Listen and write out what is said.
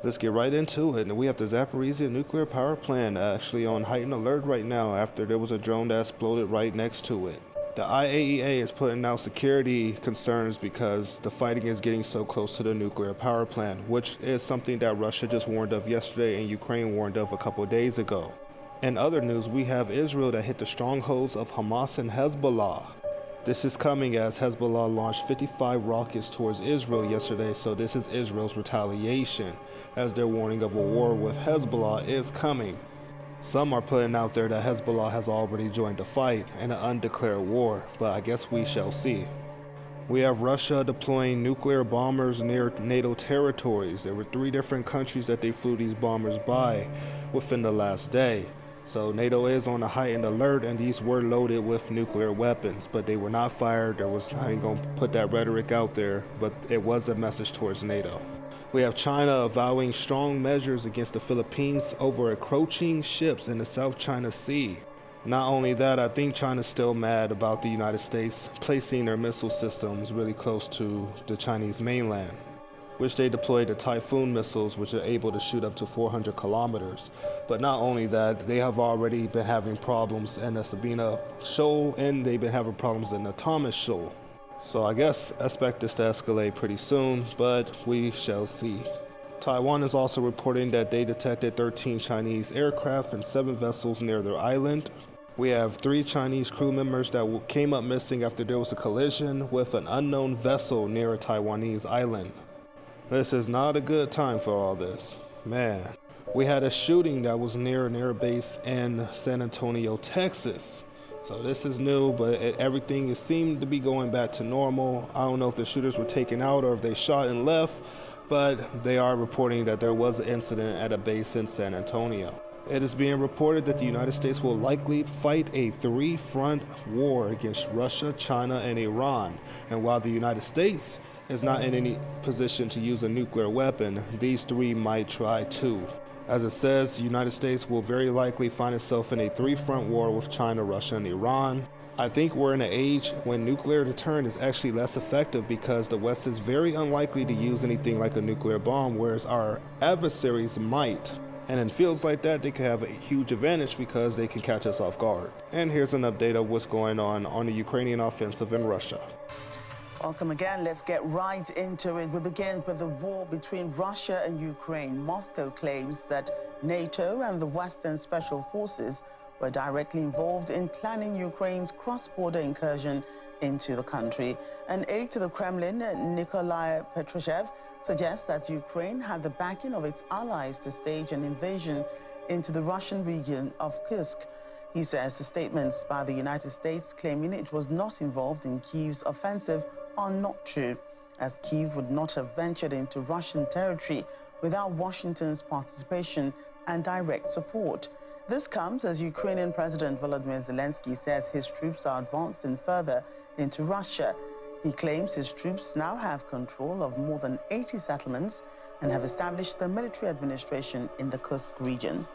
Let's get right into it. And we have the Zaporizhia nuclear power plant actually on heightened alert right now after there was a drone that exploded right next to it. The IAEA is putting out security concerns because the fighting is getting so close to the nuclear power plant, which is something that Russia just warned of yesterday and Ukraine warned of a couple days ago. In other news, we have Israel that hit the strongholds of Hamas and Hezbollah. This is coming as Hezbollah launched 55 rockets towards Israel yesterday, so this is Israel's retaliation, as their warning of a war with Hezbollah is coming. Some are putting out there that Hezbollah has already joined the fight in an undeclared war, but I guess we shall see. We have Russia deploying nuclear bombers near NATO territories. There were 3 different countries that they flew these bombers by within the last day. So NATO is on a heightened alert, and these were loaded with nuclear weapons, but they were not fired. I ain't gonna put that rhetoric out there, but it was a message towards NATO. We have China avowing strong measures against the Philippines over encroaching ships in the South China Sea. Not only that, I think China's still mad about the United States placing their missile systems really close to the Chinese mainland, which they deployed the Typhoon missiles, which are able to shoot up to 400 kilometers. But not only that, they have already been having problems in the Sabina Shoal, and they've been having problems in the Thomas Shoal. So I guess expect this to escalate pretty soon, but we shall see. Taiwan is also reporting that they detected 13 Chinese aircraft and 7 vessels near their island. We have 3 Chinese crew members that came up missing after there was a collision with an unknown vessel near a Taiwanese island. This is not a good time for all this. Man, we had a shooting that was near an air base in San Antonio, Texas. So this is new, but everything seemed to be going back to normal. I don't know if the shooters were taken out or if they shot and left, but they are reporting that there was an incident at a base in San Antonio. It is being reported that the United States will likely fight a 3-front war against Russia, China, and Iran. And while the United States is not in any position to use a nuclear weapon, these 3 might try to. As it says, the United States will very likely find itself in a 3-front war with China, Russia, and Iran. I think we're in an age when nuclear deterrent is actually less effective because the West is very unlikely to use anything like a nuclear bomb, whereas our adversaries might. And in fields like that, they could have a huge advantage because they can catch us off guard. And here's an update of what's going on the Ukrainian offensive in Russia. Welcome again. Let's get right into it. We begin with the war between Russia and Ukraine. Moscow claims that NATO and the Western Special Forces were directly involved in planning Ukraine's cross-border incursion into the country. An aide to the Kremlin, Nikolai Patrushev, suggests that Ukraine had the backing of its allies to stage an invasion into the Russian region of Kursk. He says the statements by the United States claiming it was not involved in Kyiv's offensive are not true, as Kyiv would not have ventured into Russian territory without Washington's participation and direct support. This comes as Ukrainian President Volodymyr Zelensky says his troops are advancing further into Russia. He claims his troops now have control of more than 80 settlements and have established the military administration in the Kursk region.